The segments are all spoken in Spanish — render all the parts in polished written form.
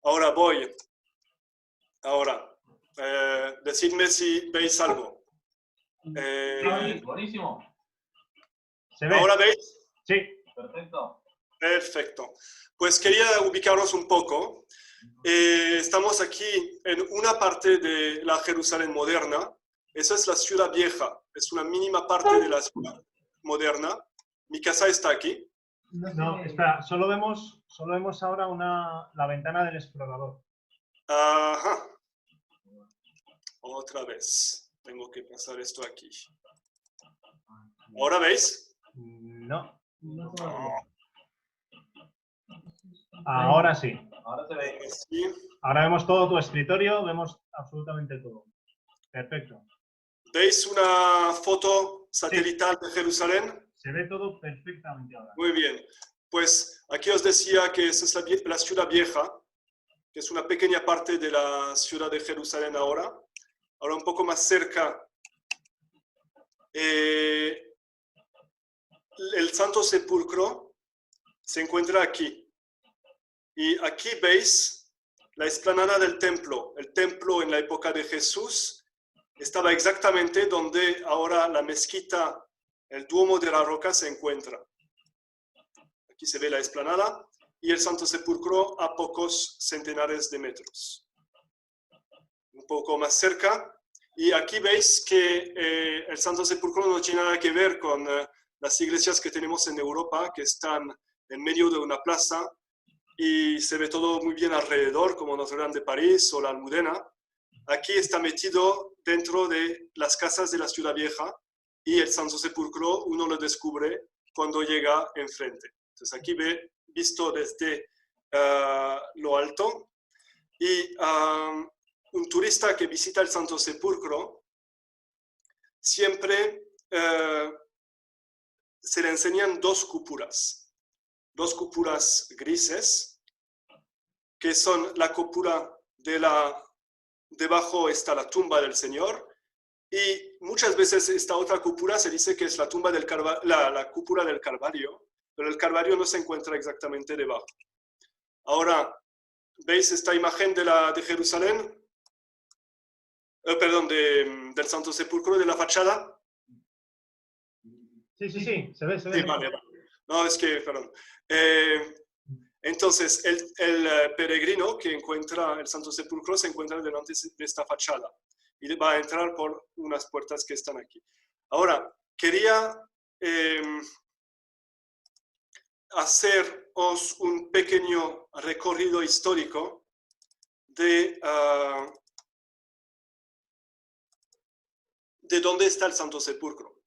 Ahora voy. Ahora, decidme si veis algo. Buenísimo. ¿Se ve? ¿Ahora veis? Sí. Perfecto. Perfecto. Pues quería ubicaros un poco. Estamos aquí en una parte de la Jerusalén moderna. Esa es la ciudad vieja. Es una mínima parte de la ciudad moderna. Mi casa está aquí. No, espera, solo vemos ahora la ventana del explorador. Ajá. Otra vez. Tengo que pasar esto aquí. ¿Ahora veis? No. No. Ahora sí. Ahora se ve. Sí. Ahora vemos todo tu escritorio, vemos absolutamente todo. Perfecto. ¿Veis una foto satelital de Jerusalén? Se ve todo perfectamente ahora. Muy bien. Pues aquí os decía que esa es la ciudad vieja, que es una pequeña parte de la ciudad de Jerusalén ahora. Ahora un poco más cerca. El Santo Sepulcro se encuentra aquí. Y aquí veis la explanada del templo. El templo en la época de Jesús estaba exactamente donde ahora la mezquita, el Duomo de la Roca, se encuentra. Aquí se ve la explanada y el Santo Sepulcro a pocos centenares de metros. Un poco más cerca. Y aquí veis que el Santo Sepulcro no tiene nada que ver con las iglesias que tenemos en Europa, que están en medio de una plaza y se ve todo muy bien alrededor, como Notre Dame de París o la Almudena. Aquí está metido dentro de las casas de la ciudad vieja y el Santo Sepulcro uno lo descubre cuando llega enfrente. Entonces aquí ve visto desde lo alto y un turista que visita el Santo Sepulcro siempre se le enseñan dos cúpulas grises, que son la cúpula debajo está la tumba del Señor, y muchas veces esta otra cúpula se dice que es la tumba la cúpula del Calvario, pero el Calvario no se encuentra exactamente debajo. Ahora, ¿veis esta imagen de Jerusalén? Perdón, del Santo Sepulcro, de la fachada. Sí, se ve. Sí, vale. No, es que, perdón. Entonces, el peregrino que encuentra el Santo Sepulcro se encuentra delante de esta fachada y va a entrar por unas puertas que están aquí. Ahora, quería haceros un pequeño recorrido histórico de dónde está el Santo Sepulcro.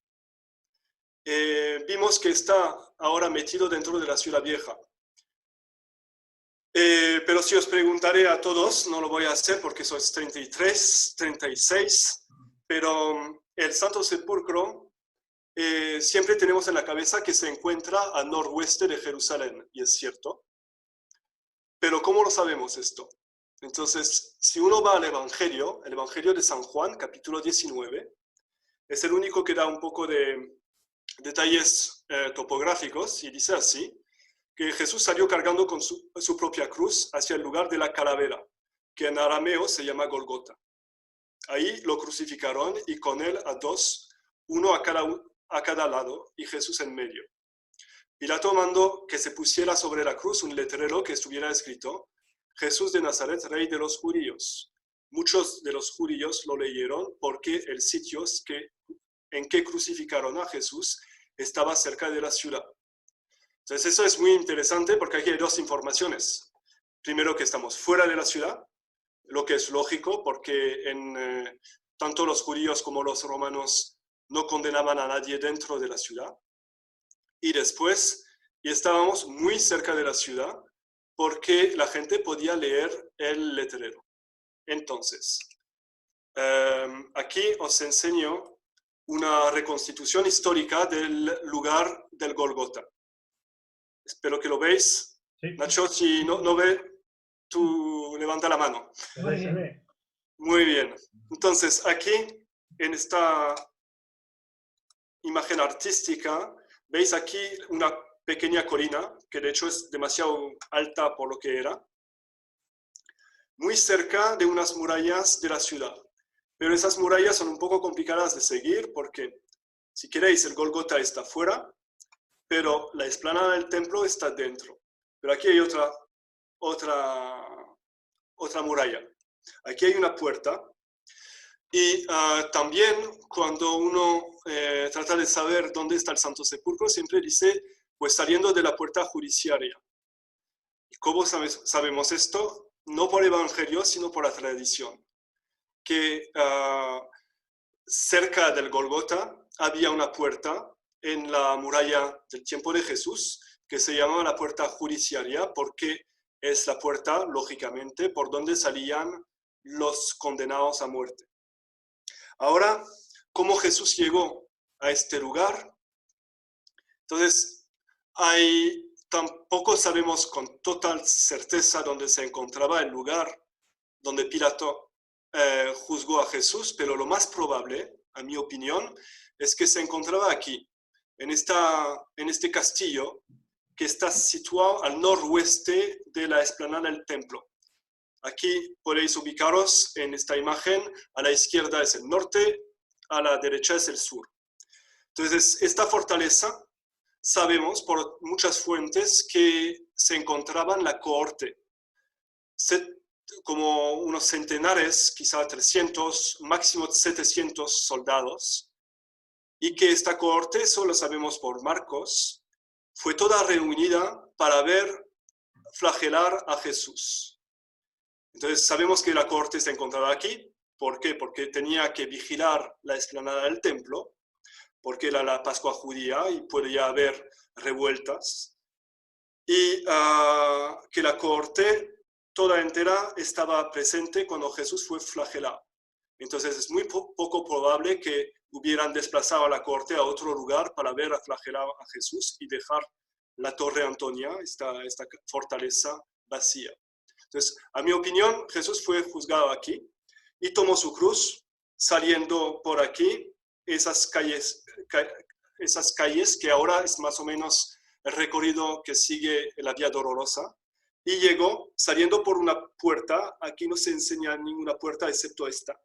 Vimos que está ahora metido dentro de la ciudad vieja. Pero si os preguntaré a todos, no lo voy a hacer porque sois 33, 36, pero el Santo Sepulcro siempre tenemos en la cabeza que se encuentra al noroeste de Jerusalén, y es cierto. Pero ¿cómo lo sabemos esto? Entonces, si uno va al Evangelio, el Evangelio de San Juan, capítulo 19, es el único que da un poco de detalles topográficos, y dice así, que Jesús salió cargando con su propia cruz hacia el lugar de la calavera, que en arameo se llama Golgota. Ahí lo crucificaron y con él a dos, uno a cada lado y Jesús en medio. Pilato mandó que se pusiera sobre la cruz un letrero que estuviera escrito: Jesús de Nazaret, rey de los judíos. Muchos de los judíos lo leyeron porque el sitio en que crucificaron a Jesús estaba cerca de la ciudad. Entonces eso es muy interesante porque aquí hay dos informaciones. Primero, que estamos fuera de la ciudad, lo que es lógico porque tanto los judíos como los romanos no condenaban a nadie dentro de la ciudad. Y después, estábamos muy cerca de la ciudad porque la gente podía leer el letrero. Entonces, aquí os enseño una reconstitución histórica del lugar del Golgota. Espero que lo veis. Sí. Nacho, si no ve, tú levanta la mano. Se ve. Muy bien. Entonces, aquí, en esta imagen artística, veis aquí una pequeña colina, que de hecho es demasiado alta por lo que era. muy cerca de unas murallas de la ciudad. Pero esas murallas son un poco complicadas de seguir porque, si queréis, el Gólgota está fuera, pero la explanada del templo está dentro. Pero aquí hay otra muralla. Aquí hay una puerta. Y también cuando uno trata de saber dónde está el Santo Sepulcro, siempre dice, pues saliendo de la puerta judiciaria. ¿Y cómo sabemos esto? No por evangelio, sino por la tradición. Que cerca del Gólgota había una puerta en la muralla del tiempo de Jesús que se llamaba la puerta judiciaria porque es la puerta, lógicamente, por donde salían los condenados a muerte. Ahora, ¿cómo Jesús llegó a este lugar? Entonces, tampoco sabemos con total certeza dónde se encontraba el lugar donde Pilato juzgó a Jesús, pero lo más probable, a mi opinión, es que se encontraba aquí, en este castillo que está situado al noroeste de la explanada del templo. Aquí podéis ubicaros en esta imagen, a la izquierda es el norte, a la derecha es el sur. Entonces, esta fortaleza, sabemos por muchas fuentes que se encontraba en la cohorte, como unos centenares, quizá 300, máximo 700 soldados, y que esta cohorte, eso lo sabemos por Marcos, fue toda reunida para ver flagelar a Jesús. Entonces sabemos que la cohorte se encontraba aquí. ¿Por qué? Porque tenía que vigilar la explanada del templo, porque era la Pascua judía y podía haber revueltas, y que la cohorte toda entera estaba presente cuando Jesús fue flagelado. Entonces es muy poco probable que hubieran desplazado a la cohorte a otro lugar para ver a flagelado a Jesús y dejar la Torre Antonia, esta fortaleza vacía. Entonces, a mi opinión, Jesús fue juzgado aquí y tomó su cruz saliendo por aquí, esas calles que ahora es más o menos el recorrido que sigue la Vía Dolorosa, y llegó saliendo por una puerta, aquí no se enseña ninguna puerta excepto esta,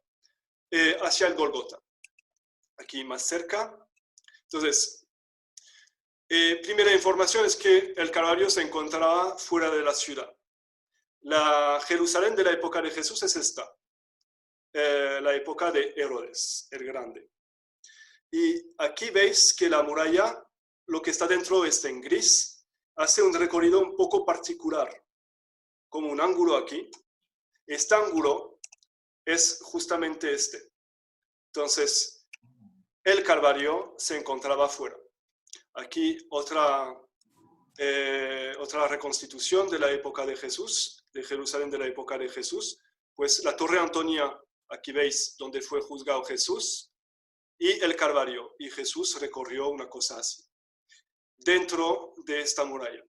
hacia el Gólgota, aquí más cerca. Entonces, primera información es que el Calvario se encontraba fuera de la ciudad. La Jerusalén de la época de Jesús es esta, la época de Herodes el Grande. Y aquí veis que la muralla, lo que está dentro está en gris, hace un recorrido un poco particular, como un ángulo aquí. Este ángulo es justamente este. Entonces, el Calvario se encontraba fuera. Aquí otra reconstitución de la época de Jesús, de Jerusalén de la época de Jesús, pues la Torre Antonia, aquí veis donde fue juzgado Jesús, y el Calvario, y Jesús recorrió una cosa así, dentro de esta muralla.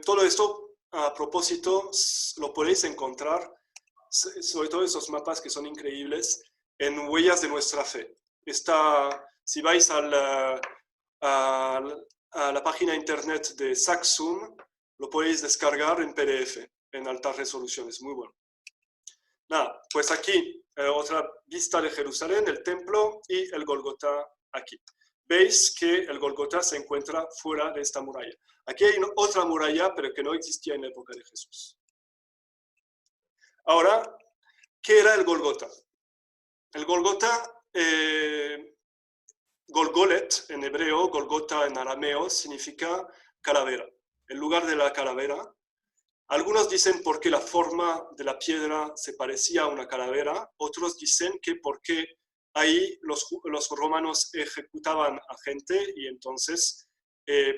Todo esto, a propósito, lo podéis encontrar, sobre todo esos mapas que son increíbles, en Huellas de Nuestra Fe. Si vais a la página internet de Saxum, lo podéis descargar en PDF, en alta resolución, es muy bueno. Nada, pues aquí otra vista de Jerusalén, el templo y el Gólgota aquí. Veis que el Gólgota se encuentra fuera de esta muralla. Aquí hay otra muralla, pero que no existía en la época de Jesús. Ahora, ¿qué era el Gólgota? El Gólgota, Golgolet en hebreo, Golgota en arameo, significa calavera, el lugar de la calavera. Algunos dicen porque la forma de la piedra se parecía a una calavera, otros dicen que porque ahí los romanos ejecutaban a gente y entonces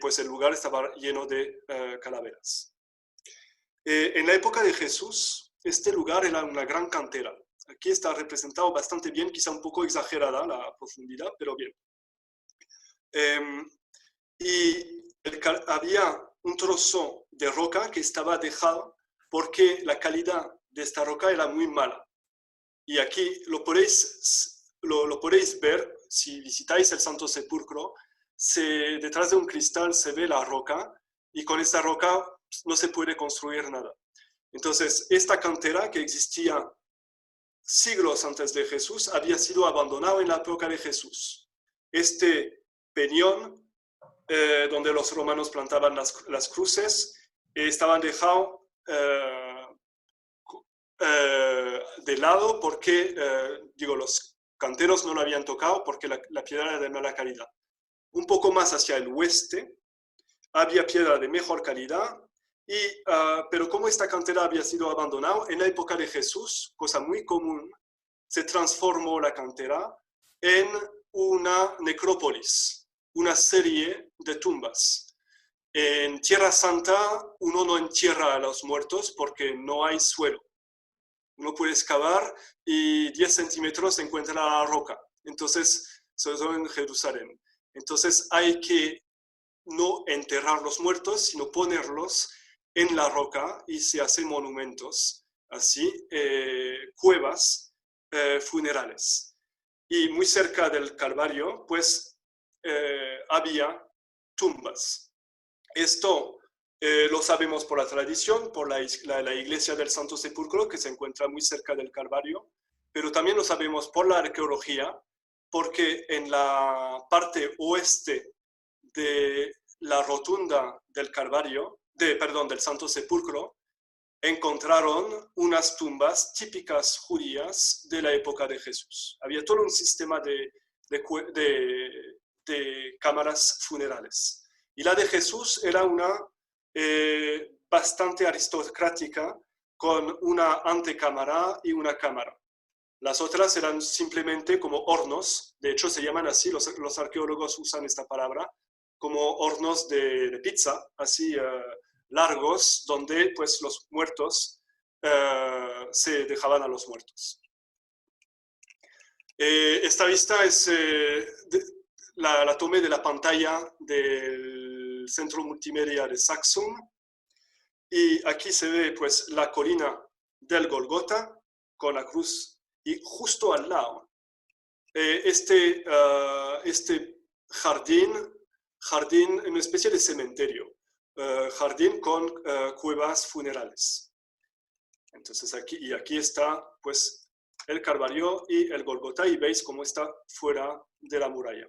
pues el lugar estaba lleno de calaveras. En la época de Jesús, este lugar era una gran cantera. Aquí está representado bastante bien, quizá un poco exagerada la profundidad, pero bien. Había un trozo de roca que estaba dejado porque la calidad de esta roca era muy mala. Y aquí lo podéis ver si visitáis el Santo Sepulcro. Detrás de un cristal se ve la roca y con esta roca no se puede construir nada. Entonces, esta cantera que existía siglos antes de Jesús había sido abandonada en la época de Jesús. Este peñón, donde los romanos plantaban las cruces, estaban dejados de lado porque, los canteros no lo habían tocado porque la piedra era de mala calidad. Un poco más hacia el oeste había piedra de mejor calidad, pero como esta cantera había sido abandonada, en la época de Jesús, cosa muy común, se transformó la cantera en una necrópolis, una serie de tumbas. En Tierra Santa uno no entierra a los muertos porque no hay suelo. Uno puede excavar y 10 centímetros se encuentra la roca. Entonces, sobre todo en Jerusalén. Entonces hay que no enterrar los muertos, sino ponerlos en la roca y se hacen monumentos, así, cuevas funerales. Y muy cerca del Calvario, pues, había tumbas. Esto lo sabemos por la tradición, por la iglesia del Santo Sepulcro, que se encuentra muy cerca del Calvario, pero también lo sabemos por la arqueología, porque en la parte oeste de la rotunda del Calvario, del Santo Sepulcro, encontraron unas tumbas típicas judías de la época de Jesús. Había todo un sistema de cámaras funerales. Y la de Jesús era una bastante aristocrática, con una antecámara y una cámara. Las otras eran simplemente como hornos, de hecho se llaman así, los arqueólogos usan esta palabra, como hornos de pizza, así largos, donde pues los muertos se dejaban a los muertos. Esta vista es la tomé de la pantalla del centro multimedia de Saxum, y aquí se ve pues la colina del Golgota con la cruz, y justo al lado este jardín, una especie de cementerio, jardín con cuevas funerales. Entonces aquí está pues el Calvario y el Golgota, y veis cómo está fuera de la muralla.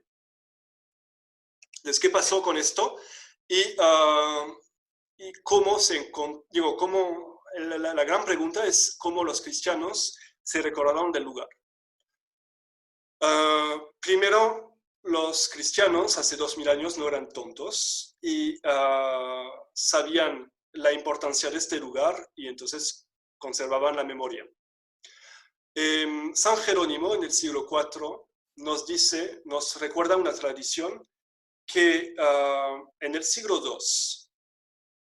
Entonces, ¿qué pasó con esto? Y cómo la gran pregunta es cómo los cristianos se recordaron del lugar. Primero, los cristianos hace 2000 años no eran tontos y sabían la importancia de este lugar, y entonces conservaban la memoria. San Jerónimo en el siglo IV nos recuerda una tradición que en el siglo II,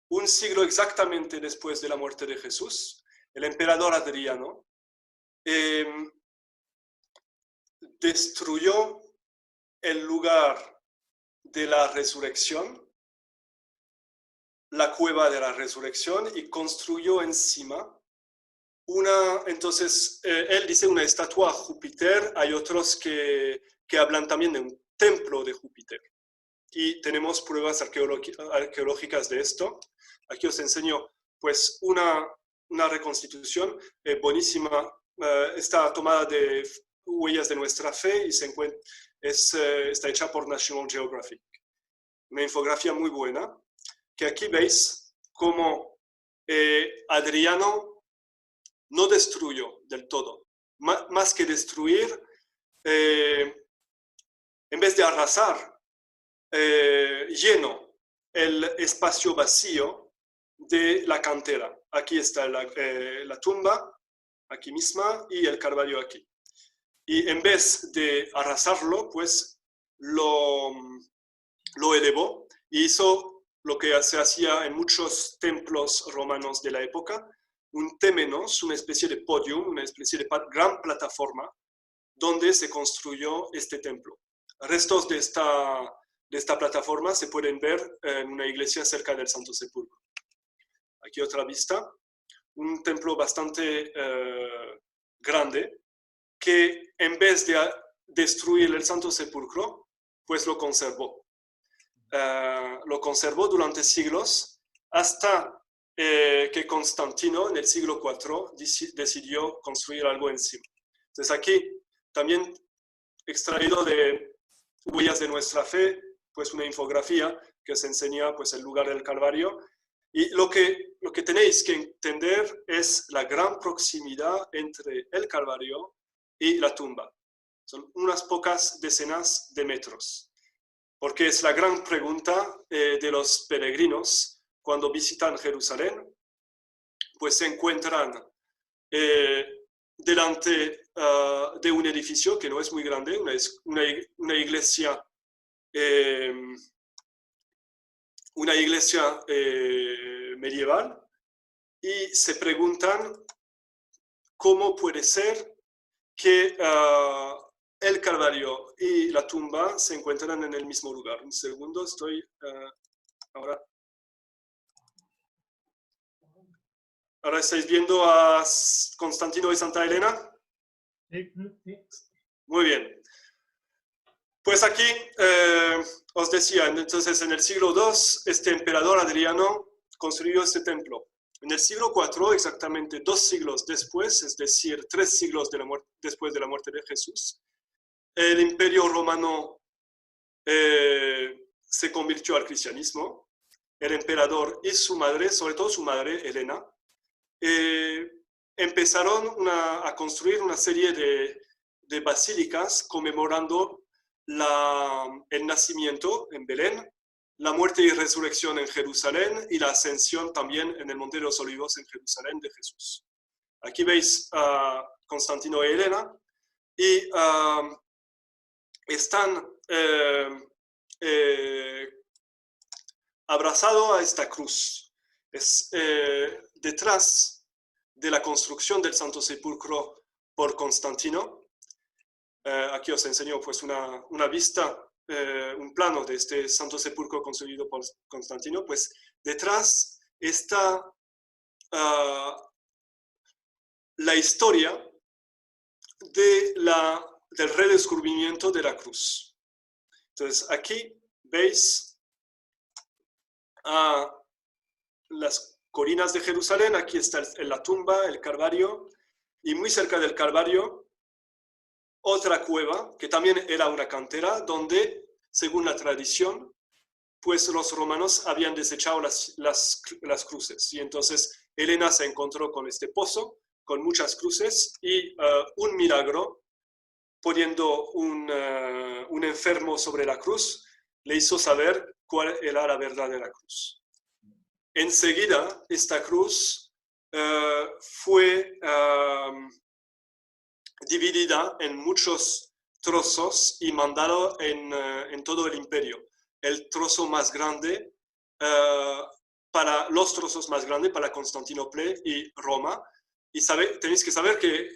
un siglo exactamente después de la muerte de Jesús, el emperador Adriano destruyó el lugar de la resurrección, la cueva de la resurrección, y construyó encima entonces él dice una estatua a Júpiter. Hay otros que hablan también de un templo de Júpiter, y tenemos pruebas arqueológicas de esto. Aquí os enseño pues una reconstitución buenísima, está tomada de huellas de nuestra fe y está hecha por National Geographic. Una infografía muy buena, que aquí veis cómo Adriano no destruyó del todo. Más que destruir, en vez de arrasar, llenó el espacio vacío de la cantera. Aquí está la tumba, aquí misma, y el Calvario aquí. Y en vez de arrasarlo, pues lo elevó, y hizo lo que se hacía en muchos templos romanos de la época, un temenos, una especie de podium, una especie de gran plataforma donde se construyó este templo. Restos de esta plataforma se pueden ver en una iglesia cerca del Santo Sepulcro. Aquí otra vista, un templo bastante grande, que en vez de destruir el Santo Sepulcro, pues lo conservó. Lo conservó durante siglos, hasta que Constantino en el siglo IV decidió construir algo encima. Entonces aquí también extraído de Huellas de Nuestra Fe, pues una infografía que os enseña pues el lugar del Calvario. Y lo que tenéis que entender es la gran proximidad entre el Calvario y la tumba. Son unas pocas decenas de metros. Porque es la gran pregunta de los peregrinos cuando visitan Jerusalén, pues se encuentran delante de un edificio que no es muy grande, una iglesia medieval, y se preguntan cómo puede ser que el Calvario y la tumba se encuentran en el mismo lugar. Un segundo, estoy ahora. Ahora estáis viendo a Constantino de Santa Elena. Sí, sí. Muy bien. Pues aquí os decía, entonces en el siglo II, este emperador Adriano construyó este templo. En el siglo IV, exactamente 2 siglos después, es decir, 3 siglos después de la muerte de Jesús, el imperio romano se convirtió al cristianismo. El emperador y su madre, sobre todo su madre, Helena, empezaron a construir una serie de basílicas conmemorando el nacimiento en Belén, la muerte y resurrección en Jerusalén y la ascensión también en el Monte de los Olivos en Jerusalén de Jesús. Aquí veis a Constantino y Helena y están abrazados a esta cruz. Es detrás de la construcción del Santo Sepulcro por Constantino. Aquí os enseño pues una vista, un plano de este Santo Sepulcro construido por Constantino. Pues detrás está la historia del redescubrimiento de la cruz. Entonces aquí veis las colinas de Jerusalén, aquí está la tumba, el Calvario, y muy cerca del Calvario otra cueva que también era una cantera donde, según la tradición, pues los romanos habían desechado las cruces. Y entonces Helena se encontró con este pozo, con muchas cruces, y un milagro, poniendo un enfermo sobre la cruz, le hizo saber cuál era la verdadera cruz. Enseguida, esta cruz fue dividida en muchos trozos y mandado en todo el imperio. El trozo más grande, los trozos más grandes para Constantinopla y Roma. Y tenéis que saber que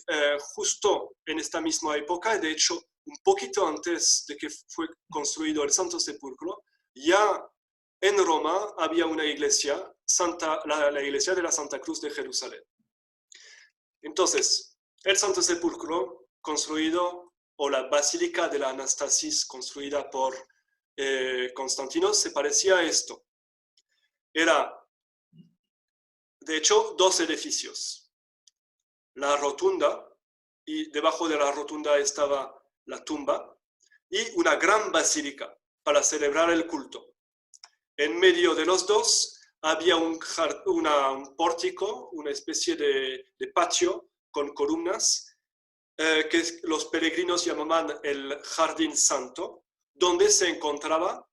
justo en esta misma época, de hecho, un poquito antes de que fue construido el Santo Sepulcro, ya en Roma había una iglesia, la iglesia de la Santa Cruz de Jerusalén. Entonces, el Santo Sepulcro construido, o la Basílica de la Anastasis construida por Constantino, se parecía a esto. Era, de hecho, 2 edificios. La rotunda, y debajo de la rotunda estaba la tumba, y una gran basílica para celebrar el culto. En medio de los dos había un pórtico, una especie de patio con columnas, que los peregrinos llamaban el Jardín Santo, donde se encontraba,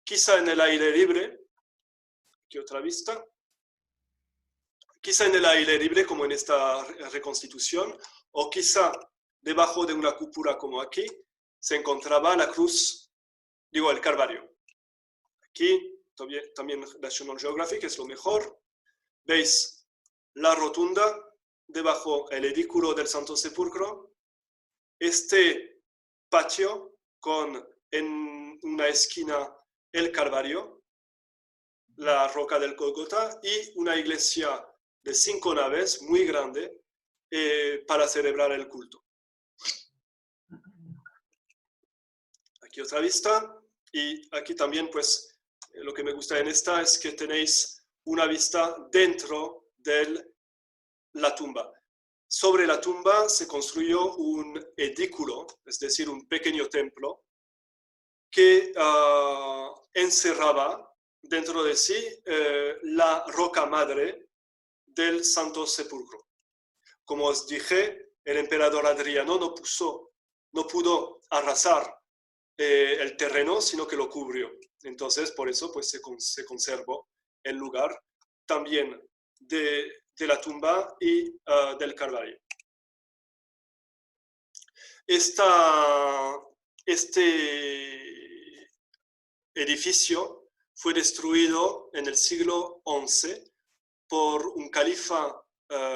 quizá en el aire libre, aquí otra vista, quizá en el aire libre como en esta reconstitución, o quizá debajo de una cúpula como aquí, se encontraba la cruz, el Calvario. Aquí también National Geographic es lo mejor. Veis la rotunda, debajo el edículo del Santo Sepulcro, este patio con en una esquina el Calvario, la roca del Gólgota y una iglesia de 5 naves muy grande para celebrar el culto. Aquí otra vista, y aquí también pues lo que me gusta en esta es que tenéis una vista dentro de la tumba. Sobre la tumba se construyó un edículo, es decir, un pequeño templo, que encerraba dentro de sí la roca madre del Santo Sepulcro. Como os dije, el emperador Adriano no pudo arrasar el terreno, sino que lo cubrió. Entonces, por eso pues, se conservó el lugar también de la tumba y del Calvario. Este edificio fue destruido en el siglo XI por un califa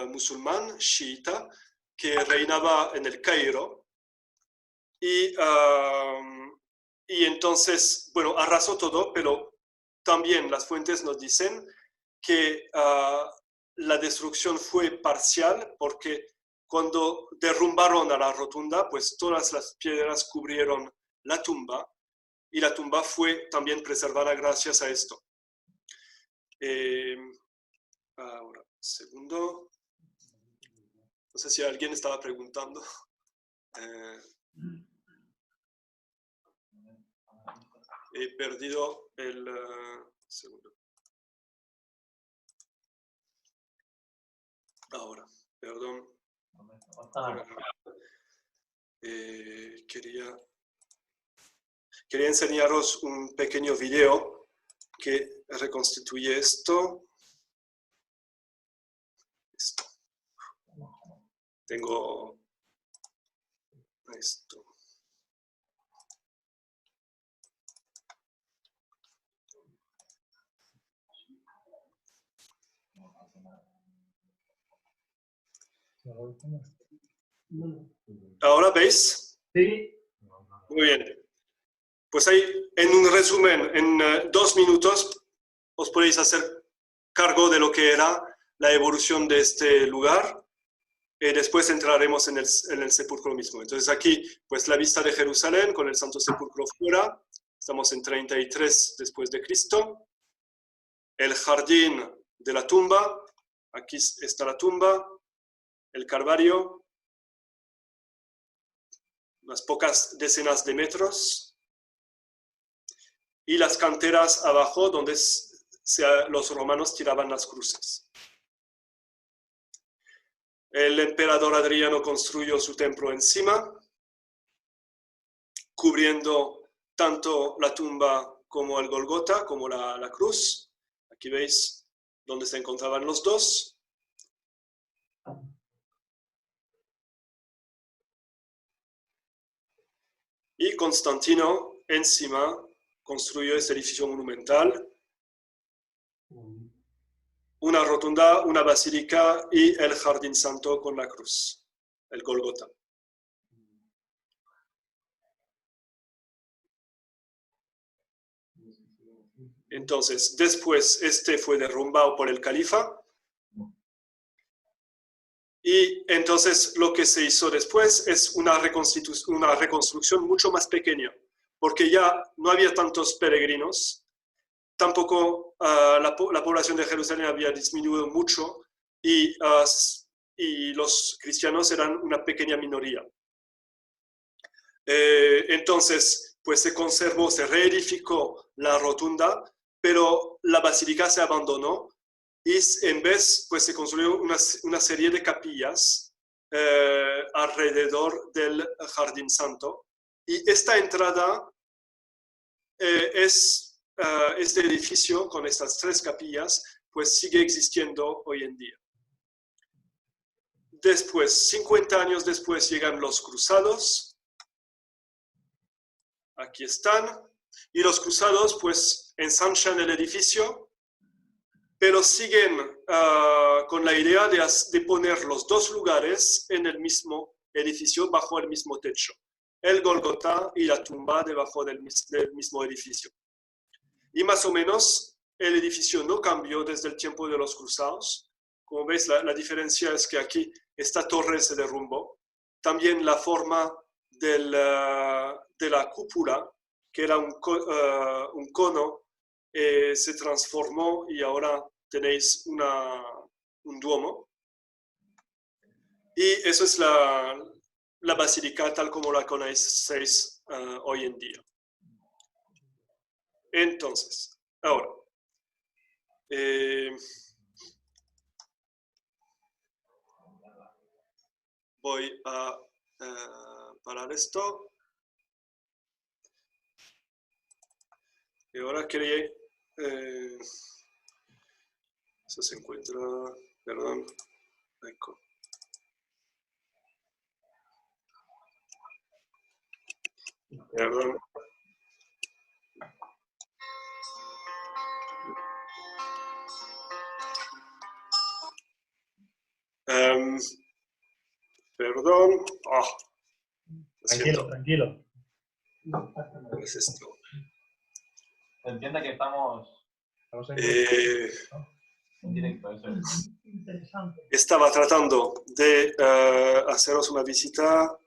musulmán chiita que reinaba en el Cairo y entonces, bueno, arrasó todo, pero también las fuentes nos dicen que la destrucción fue parcial porque cuando derrumbaron a la rotunda, pues todas las piedras cubrieron la tumba y la tumba fue también preservada gracias a esto. Ahora, segundo. No sé si alguien estaba preguntando. He perdido el segundo. Ahora, perdón. Quería enseñaros un pequeño video que reconstituye esto. Tengo esto. ¿Ahora veis? Sí. Muy bien. Pues ahí, en un resumen, en 2 minutos, os podéis hacer cargo de lo que era la evolución de este lugar. Después entraremos en el sepulcro mismo. Entonces aquí, pues la vista de Jerusalén con el Santo Sepulcro fuera. Estamos en 33 después de Cristo. El jardín de la tumba. Aquí está la tumba. El Calvario. Unas pocas decenas de metros. Y las canteras abajo donde los romanos tiraban las cruces. El emperador Adriano construyó su templo encima, cubriendo tanto la tumba como el Golgota, como la cruz. Aquí veis dónde se encontraban los dos. Y Constantino encima construyó ese edificio monumental, una rotunda, una basílica y el jardín santo con la cruz, el Golgota. Entonces, después este fue derrumbado por el califa y entonces lo que se hizo después es una reconstrucción mucho más pequeña, porque ya no había tantos peregrinos, tampoco la población de Jerusalén había disminuido mucho y los cristianos eran una pequeña minoría. Entonces, pues se conservó, se reedificó la rotunda, pero la basílica se abandonó y en vez, pues se construyó una serie de capillas alrededor del Jardín Santo. Y esta entrada este edificio con estas 3 capillas, pues sigue existiendo hoy en día. Después, 50 años después, llegan los cruzados. Aquí están. Y los cruzados, pues, ensanchan el edificio, pero siguen con la idea de poner los 2 lugares en el mismo edificio, bajo el mismo techo. El Golgota y la tumba debajo del mismo edificio. Y más o menos el edificio no cambió desde el tiempo de los cruzados. Como veis, la diferencia es que aquí esta torre se derrumbó. También la forma de la cúpula, que era un cono, se transformó y ahora tenéis un duomo. Y eso es la basílica tal como la conocéis hoy en día. Entonces, ahora, voy a parar esto. Y ahora quería... eso se encuentra... Perdón. Ecco. Perdón. Perdón. Ah, lo siento. Tranquilo. ¿Qué es esto? Se entiende que estamos Estamos en en directo, eso es. Interesante. Estaba tratando de haceros una visita.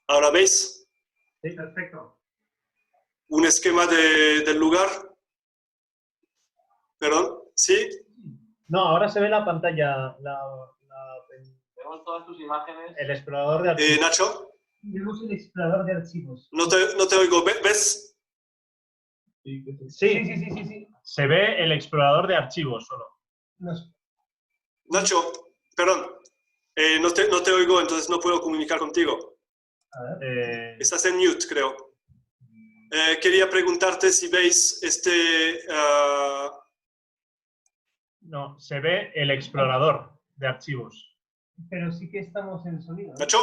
¿Ahora veis Sí, perfecto. un esquema del lugar? ¿Perdón? ¿Sí? No, ahora se ve la pantalla, Vemos todas tus imágenes. el explorador de archivos. Nacho, Vemos el explorador de archivos. no te oigo. ¿Ves? Sí. Se ve el explorador de archivos solo. Nacho, perdón. No te oigo, entonces no puedo comunicar contigo. Estás en mute, creo. Quería preguntarte si veis No, se ve el explorador de archivos. Pero sí que estamos en sonido, ¿no? Nacho,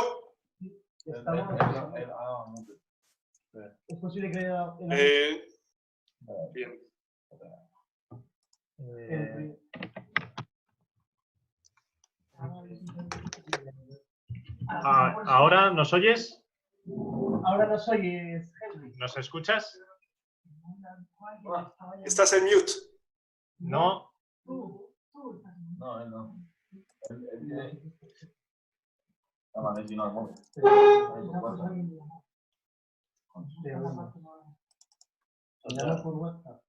Estamos en sonido. Es posible que bien. ¿Ahora nos oyes? Ahora nos oyes, Henry. ¿Nos escuchas? Estás en mute. No. No, él no. Él no, vale, si no, el móvil. Por WhatsApp.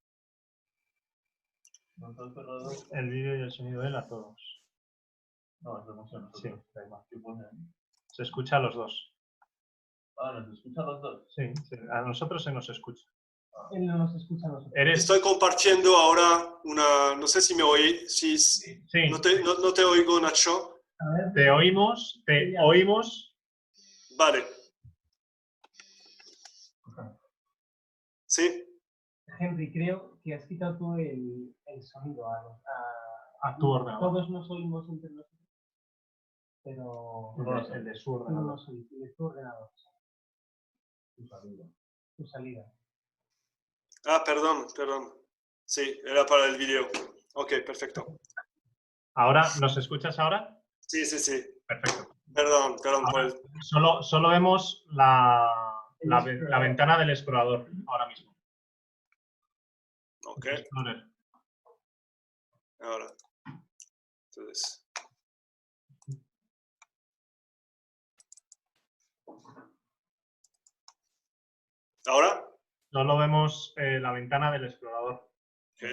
El vídeo y el sonido de él a todos. No, eso no funciona. Sí, da igual. Se escucha a los dos. Ah, ¿nos escuchan los dos? Sí, a nosotros se nos escucha. Él no nos escucha a nosotros. Estoy compartiendo ahora una... No sé si me oís. Sí. No te oigo, Nacho. A ver, Te oímos. Vale. ¿Sí? Henry, creo que has quitado tú el sonido A tu ordenador. Todos nos oímos entre nosotros. Pero El de su tú no ordenador. nos oís, el de tu ordenador. Tu salida. Ah, perdón. Sí, era para el vídeo. Ok, perfecto. ¿Ahora nos escuchas ahora? Sí. Perfecto. Perdón por el... Solo vemos la ventana del explorador ahora mismo. Ok, Explorer. ahora. Entonces... ¿Ahora? Solo vemos la ventana del explorador. Ok.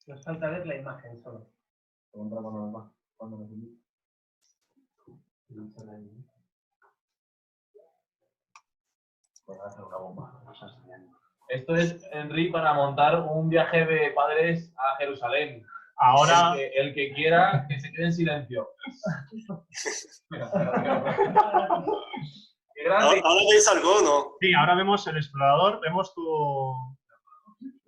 Nos falta ver la imagen solo. Esto es, Henry, para montar un viaje de padres a Jerusalén. Ahora, El que quiera, que se quede en silencio. ¡Qué grande! ¿Ahora veis algo o no? sí, ahora vemos el explorador, vemos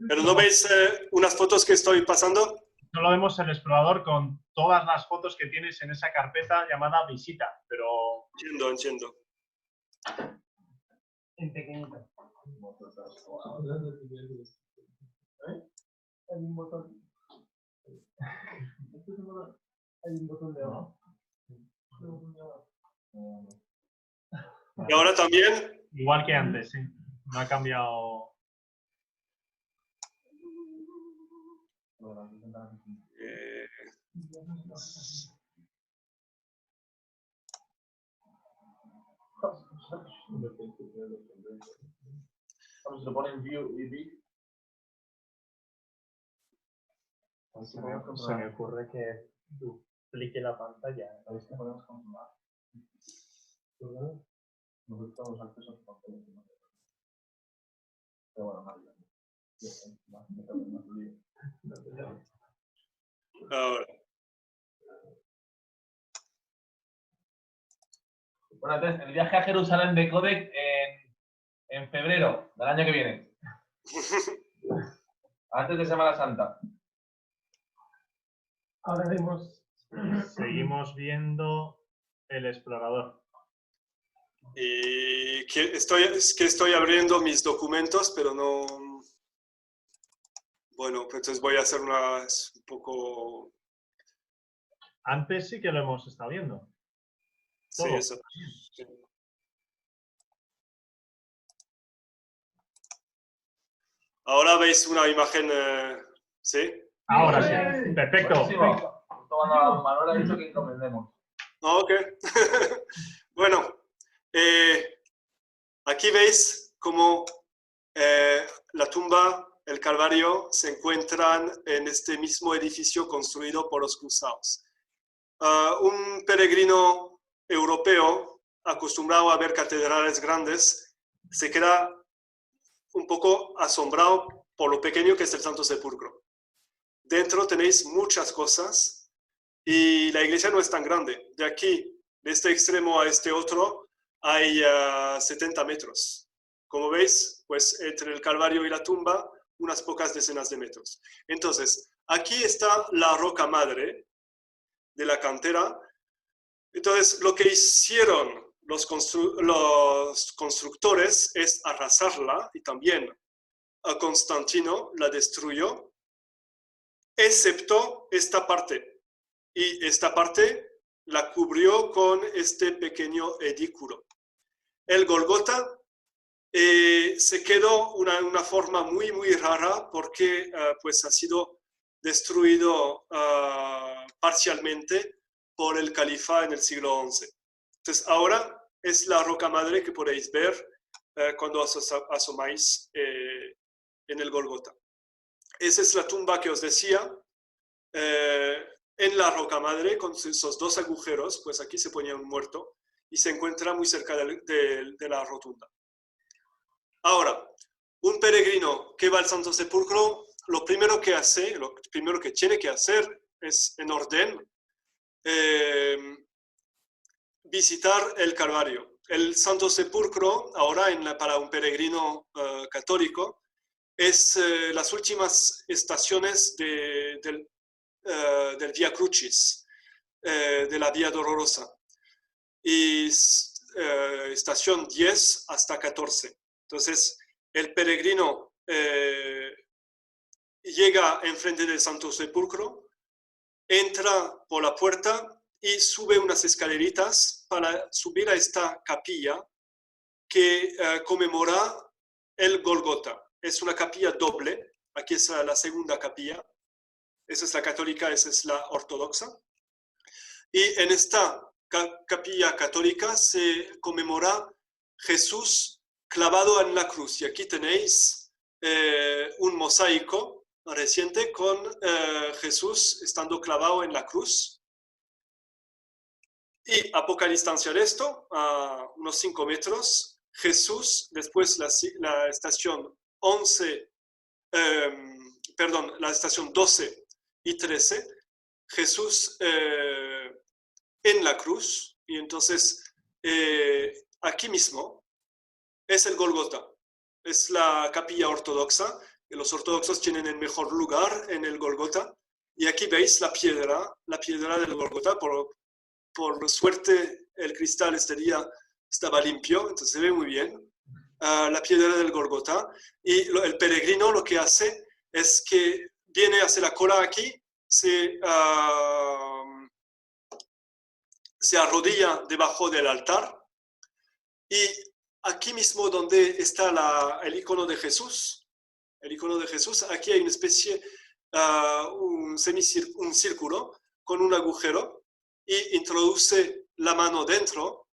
¿Pero no veis unas fotos que estoy pasando? solo vemos el explorador con todas las fotos que tienes en esa carpeta llamada visita, pero Entiendo. En pequeñito. Hay un botón. Hay un botón de abajo. ¿Y ahora también? igual que antes, sí. No ha cambiado. Vamos, se lo ponen view y big. Se me ocurre que duplique la pantalla. A ver si podemos controlar. Nosotros tenemos acceso a pantalla. Pero bueno, más bien. Ahora. Bueno, entonces, el viaje a Jerusalén de Codec en febrero del año que viene. Antes de Semana Santa. Ahora vemos. Seguimos viendo el explorador. Y estoy abriendo mis documentos, pero no... Bueno, pues entonces voy a hacer un poco... Antes sí que lo hemos estado viendo. Sí, Todo. eso. Sí. Ahora veis una imagen, ¿sí? Ahora sí. Perfecto. Buenísimo. Cuando Manuel ha dicho que encomendemos. Ok. Bueno, aquí veis cómo la tumba, el Calvario, se encuentran en este mismo edificio construido por los cruzados. Un peregrino europeo acostumbrado a ver catedrales grandes se queda un poco asombrado por lo pequeño que es el Santo Sepulcro. Dentro tenéis muchas cosas y la iglesia no es tan grande. De aquí, de este extremo a este otro, hay 70 metros. Como veis, pues entre el Calvario y la tumba, unas pocas decenas de metros. Entonces, aquí está la roca madre de la cantera. Entonces, lo que hicieron los constructores es arrasarla, y también a Constantino la destruyó, excepto esta parte. Y esta parte la cubrió con este pequeño edículo. El Golgota se quedó una forma muy, muy rara porque pues ha sido destruido parcialmente por el califa en el siglo XI. Entonces ahora es la roca madre que podéis ver cuando asomáis en el Golgota. Esa es la tumba que os decía. En la roca madre, con esos dos agujeros, pues aquí se ponía un muerto y se encuentra muy cerca de la rotunda. Ahora, un peregrino que va al Santo Sepulcro, lo primero que tiene que hacer es, en orden, visitar el Calvario. El Santo Sepulcro, ahora para un peregrino católico, es las últimas estaciones del Via Crucis, de la Vía Dolorosa, y estación 10 hasta 14. Entonces, el peregrino llega enfrente del Santo Sepulcro, entra por la puerta y sube unas escaleritas para subir a esta capilla que conmemora el Golgota. Es una capilla doble. Aquí es la segunda capilla. Esa es la católica, esa es la ortodoxa. Y en esta capilla católica se conmemora Jesús clavado en la cruz. Y aquí tenéis un mosaico reciente con Jesús estando clavado en la cruz. Y a poca distancia de esto, a unos 5 metros, Jesús, después la estación 11, la estación 12 y 13, Jesús en la cruz, y entonces aquí mismo es el Golgota, es la capilla ortodoxa, y los ortodoxos tienen el mejor lugar en el Golgota, y aquí veis la piedra del Golgota. Por suerte el cristal este día estaba limpio, entonces se ve muy bien la piedra del Golgota, y el peregrino lo que hace es que viene a hacer la cola aquí, se arrodilla debajo del altar, y aquí mismo donde está el icono de Jesús, aquí hay una especie, un círculo con un agujero, y introduce la mano dentro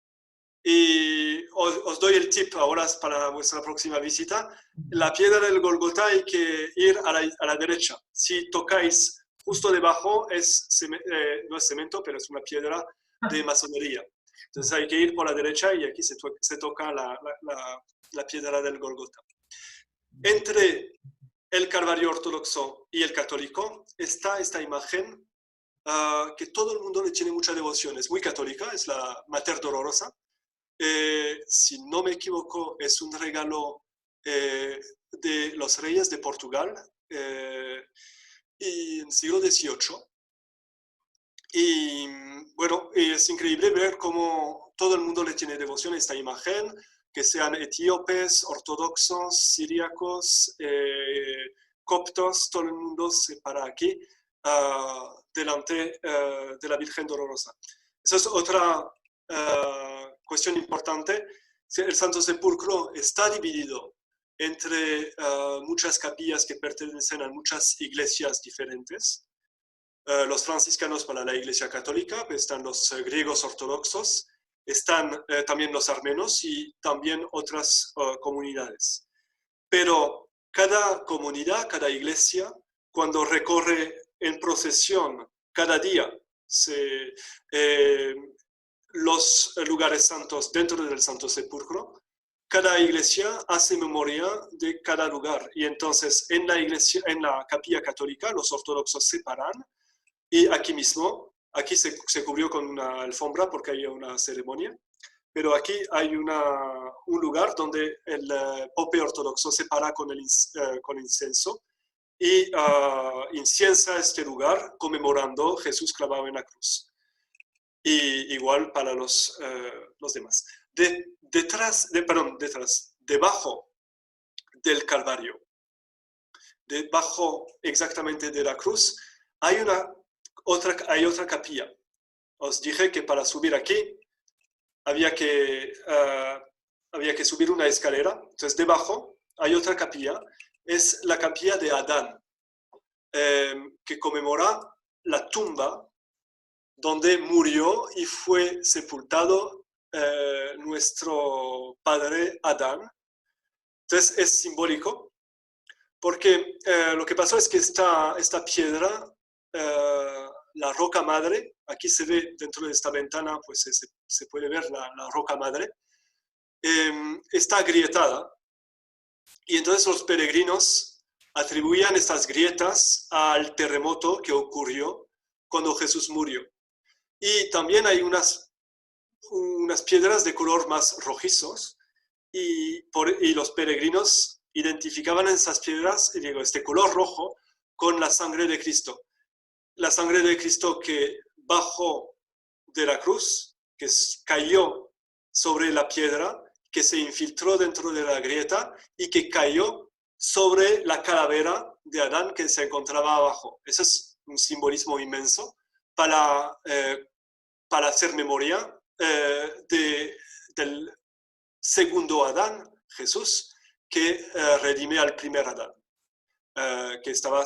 Y os doy el tip ahora para vuestra próxima visita. La piedra del Golgota hay que ir a la derecha. Si tocáis justo debajo, no es cemento, pero es una piedra de masonería. Entonces hay que ir por la derecha y aquí se toca la piedra del Golgota. Entre el Calvario ortodoxo y el católico está esta imagen que todo el mundo le tiene mucha devoción. Es muy católica, es la Mater Dolorosa. Si no me equivoco, es un regalo de los reyes de Portugal y en el siglo XVIII. Y bueno, es increíble ver cómo todo el mundo le tiene devoción a esta imagen, que sean etíopes, ortodoxos, siríacos, coptos, todo el mundo se para aquí delante de la Virgen Dolorosa. Esa es otra cuestión importante. El Santo Sepulcro está dividido entre muchas capillas que pertenecen a muchas iglesias diferentes. Los franciscanos para la Iglesia Católica, están los griegos ortodoxos, están también los armenos y también otras comunidades. Pero cada comunidad, cada iglesia, cuando recorre en procesión cada día los lugares santos dentro del Santo Sepulcro, cada iglesia hace memoria de cada lugar. Y entonces en la capilla católica los ortodoxos se paran y aquí mismo, aquí se cubrió con una alfombra porque había una ceremonia, pero aquí hay un lugar donde el pope ortodoxo se para con incienso y inciensa este lugar conmemorando Jesús clavado en la cruz. Y igual para los demás. Debajo del Calvario, debajo exactamente de la cruz, hay otra capilla. Os dije que para subir aquí había que subir una escalera. Entonces debajo hay otra capilla, es la capilla de Adán, que conmemora la tumba donde murió y fue sepultado nuestro padre Adán. Entonces es simbólico, porque lo que pasó es que esta piedra, la roca madre, aquí se ve dentro de esta ventana, pues se puede ver la roca madre, está agrietada. Y entonces los peregrinos atribuían estas grietas al terremoto que ocurrió cuando Jesús murió. Y también hay unas piedras de color más rojizos y los peregrinos identificaban esas piedras, este color rojo, con la sangre de Cristo. La sangre de Cristo que bajó de la cruz, que cayó sobre la piedra, que se infiltró dentro de la grieta y que cayó sobre la calavera de Adán que se encontraba abajo. Ese es un simbolismo inmenso para hacer memoria del segundo Adán, Jesús, que redime al primer Adán, que estaba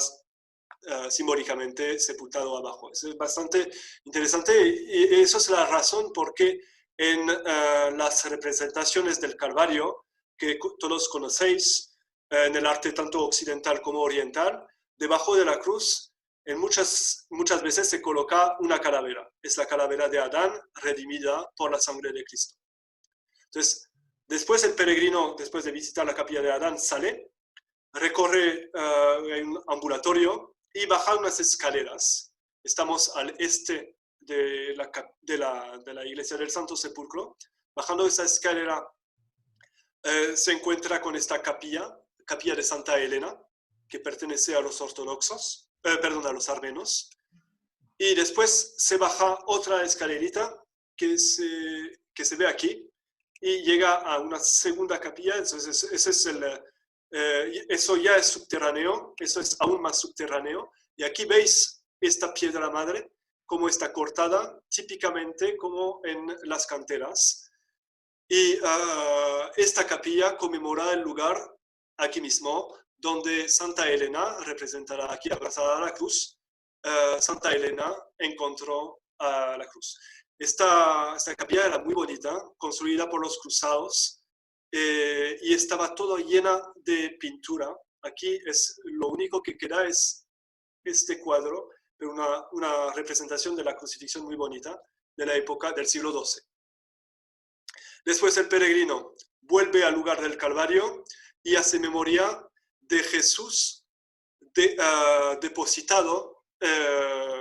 simbólicamente sepultado abajo. Eso es bastante interesante y eso es la razón por qué en las representaciones del Calvario, que todos conocéis, en el arte tanto occidental como oriental, debajo de la cruz, muchas veces se coloca una calavera. Es la calavera de Adán redimida por la sangre de Cristo. Entonces, después el peregrino, después de visitar la capilla de Adán, sale, recorre un ambulatorio y baja unas escaleras. Estamos al este de la iglesia del Santo Sepulcro. Bajando esa escalera se encuentra con esta capilla de Santa Elena, que pertenece a los ortodoxos, a los armenos. Y después se baja otra escalerita que se ve aquí y llega a una segunda capilla. Entonces eso ya es subterráneo, eso es aún más subterráneo. Y aquí veis esta piedra madre, como está cortada, típicamente como en las canteras. Y esta capilla conmemora el lugar aquí mismo, donde Santa Elena, representada aquí abrazada a la cruz, Santa Elena encontró la cruz. Esta capilla era muy bonita, construida por los cruzados, y estaba toda llena de pintura. Aquí lo único que queda es este cuadro, pero una representación de la crucifixión muy bonita de la época del siglo XII. Después el peregrino vuelve al lugar del Calvario y hace memoria de Jesús depositado,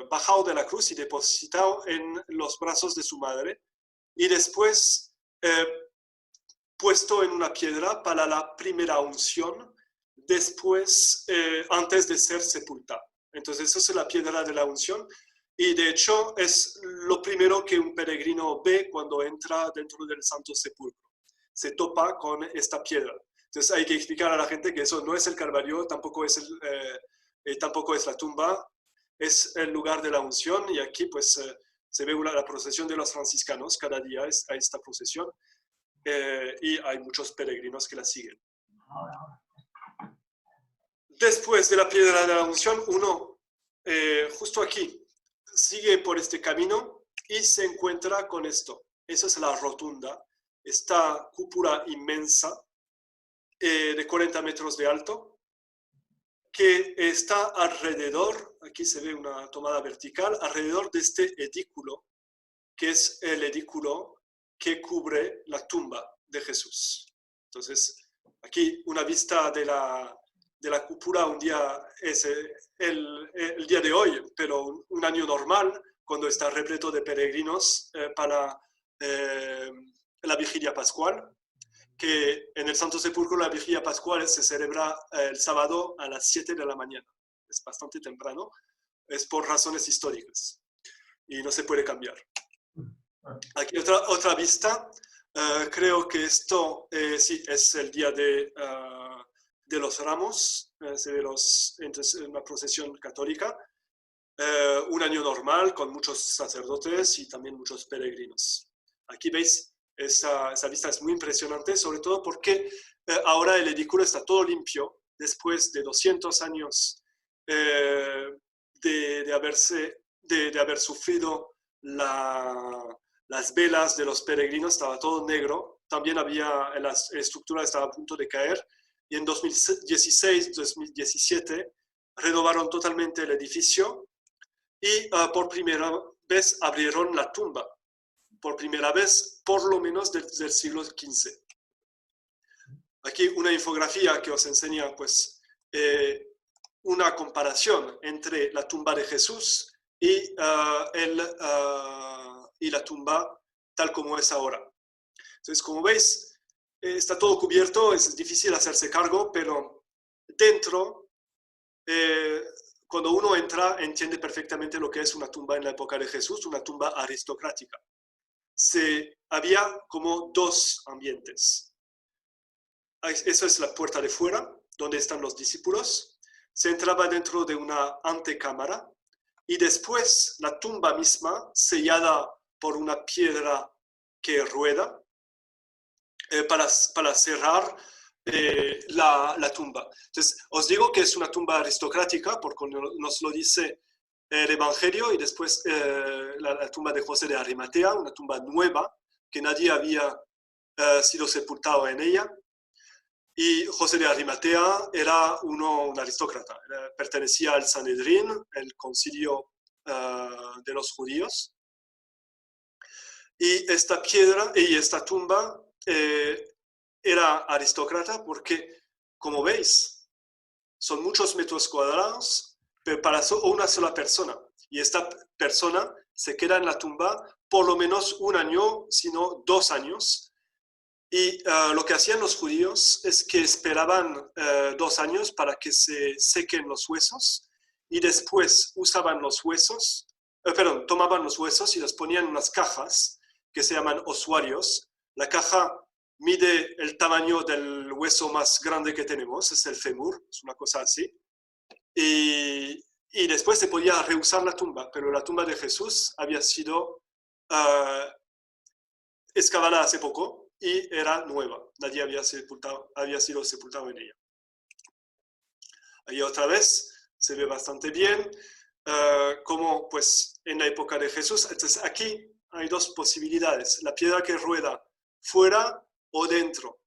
bajado de la cruz y depositado en los brazos de su madre, y después puesto en una piedra para la primera unción, después, antes de ser sepultado. Entonces, esa es la piedra de la unción, y de hecho es lo primero que un peregrino ve cuando entra dentro del Santo Sepulcro. Se topa con esta piedra. Entonces hay que explicar a la gente que eso no es el Calvario, tampoco es la tumba, es el lugar de la unción, y aquí pues se ve la procesión de los franciscanos, cada día hay esta procesión, y hay muchos peregrinos que la siguen. Después de la piedra de la unción, uno justo aquí sigue por este camino y se encuentra con esto. Esa es la rotunda, esta cúpula inmensa de 40 metros de alto, que está alrededor, aquí se ve una tomada vertical, alrededor de este edículo, que es el edículo que cubre la tumba de Jesús. Entonces, aquí una vista de la cúpula un día es el día de hoy, pero un año normal, cuando está repleto de peregrinos para la vigilia pascual, que en el Santo Sepulcro la vigilia pascual se celebra el sábado a las 7 de la mañana. Es bastante temprano, es por razones históricas y no se puede cambiar. Aquí otra vista, creo que esto sí es el día de los Ramos, se ve una procesión católica, un año normal con muchos sacerdotes y también muchos peregrinos. Aquí veis, esa vista es muy impresionante, sobre todo porque ahora el edículo está todo limpio, después de 200 años de haber sufrido las velas de los peregrinos, estaba todo negro, también la estructura estaba a punto de caer, y en 2016-2017 renovaron totalmente el edificio y por primera vez abrieron la tumba, por primera vez por lo menos desde el siglo XV. Aquí una infografía que os enseña pues, una comparación entre la tumba de Jesús y la tumba tal como es ahora. Entonces, como veis, está todo cubierto, es difícil hacerse cargo, pero dentro, cuando uno entra, entiende perfectamente lo que es una tumba en la época de Jesús, una tumba aristocrática. Había como dos ambientes. Esa es la puerta de fuera, donde están los discípulos. Se entraba dentro de una antecámara y después la tumba misma, sellada por una piedra que rueda, para cerrar la tumba. Entonces, os digo que es una tumba aristocrática porque nos lo dice el Evangelio, y después la tumba de José de Arimatea, una tumba nueva, que nadie había sido sepultado en ella. Y José de Arimatea era un aristócrata, pertenecía al Sanedrín, el concilio de los judíos. Y esta piedra y esta tumba era aristócrata porque, como veis, son muchos metros cuadrados, pero para una sola persona. Y esta persona se queda en la tumba por lo menos un año, sino 2 años. Y lo que hacían los judíos es que esperaban 2 años para que se sequen los huesos, y después usaban los huesos, tomaban los huesos y los ponían en unas cajas que se llaman osuarios. La caja mide el tamaño del hueso más grande que tenemos, es el fémur, es una cosa así. Y después se podía reusar la tumba, pero la tumba de Jesús había sido excavada hace poco y era nueva. Nadie había sido sepultado en ella. Ahí otra vez se ve bastante bien como pues, en la época de Jesús. Entonces aquí hay dos posibilidades. La piedra que rueda fuera o dentro.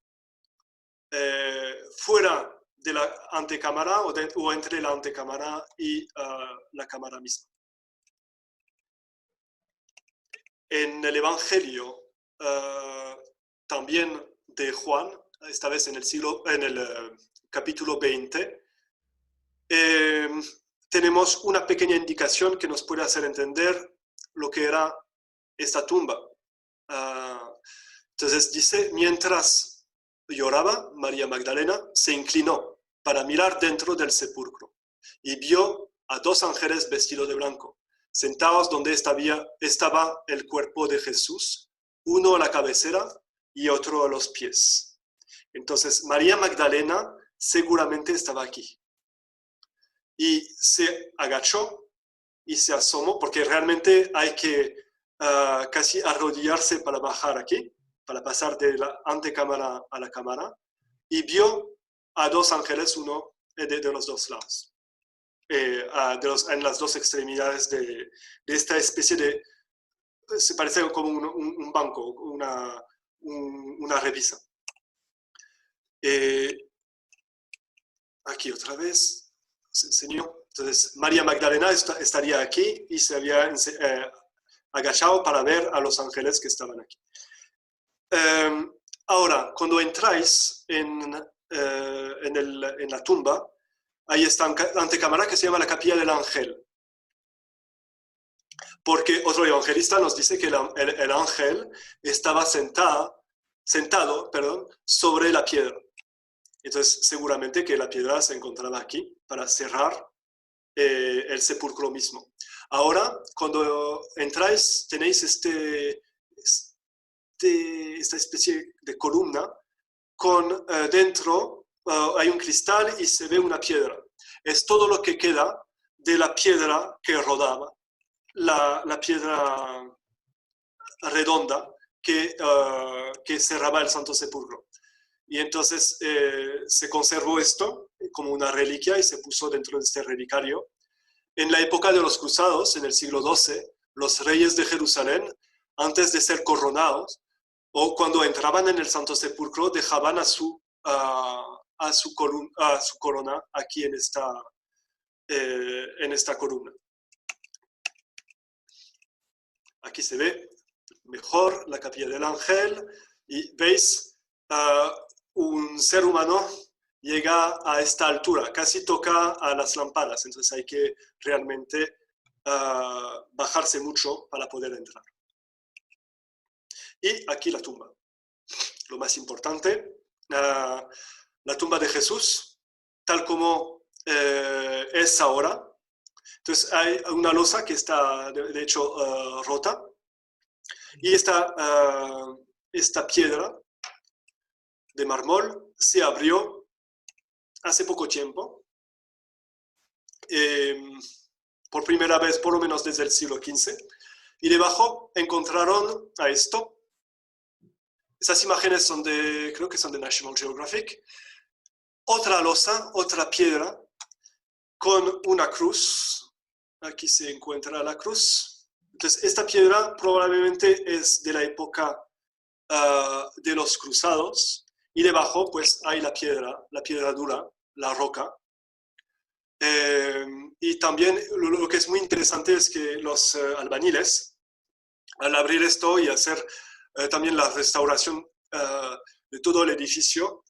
Fuera de la antecámara o entre la antecámara y la cámara misma. En el Evangelio también de Juan, esta vez en el capítulo 20, tenemos una pequeña indicación que nos puede hacer entender lo que era esta tumba. Entonces dice, mientras lloraba, María Magdalena se inclinó para mirar dentro del sepulcro y vio a 2 ángeles vestidos de blanco, sentados donde estaba el cuerpo de Jesús, uno a la cabecera y otro a los pies. Entonces María Magdalena seguramente estaba aquí. Y se agachó y se asomó, porque realmente hay que casi arrodillarse para bajar aquí, para pasar de la antecámara a la cámara, y vio a 2 ángeles, uno de los 2 lados, en las 2 extremidades de esta especie de, se parece como un banco, una repisa. Aquí otra vez. Se enseñó. Entonces, María Magdalena estaría aquí y se había agachado para ver a los ángeles que estaban aquí. Ahora, cuando entráis en la tumba, hay esta antecámara que se llama la capilla del ángel. Porque otro evangelista nos dice que el ángel estaba sentado, sobre la piedra. Entonces, seguramente que la piedra se encontraba aquí para cerrar el sepulcro mismo. Ahora, cuando entráis, tenéis esta especie de columna con dentro hay un cristal y se ve una piedra. Es todo lo que queda de la piedra que rodaba, la piedra redonda que cerraba el Santo Sepulcro. Y entonces se conservó esto como una reliquia y se puso dentro de este relicario. En la época de los cruzados, en el siglo XII, los reyes de Jerusalén, antes de ser coronados, o cuando entraban en el Santo Sepulcro, dejaban a su corona aquí en esta columna. Aquí se ve mejor la capilla del ángel y veis un ser humano llega a esta altura, casi toca a las lámparas, entonces hay que realmente bajarse mucho para poder entrar. Y aquí la tumba, lo más importante, la tumba de Jesús, tal como es ahora. Entonces hay una losa que está de hecho rota y esta piedra de mármol se abrió hace poco tiempo, por primera vez por lo menos desde el siglo XV, y debajo encontraron a esto. Esas imágenes creo que son de National Geographic. Otra losa, otra piedra con una cruz. Aquí se encuentra la cruz. Entonces esta piedra probablemente es de la época de los cruzados. Y debajo pues hay la piedra dura, la roca. Y también lo que es muy interesante es que los albañiles, al abrir esto y hacer también la restauración de todo el edificio,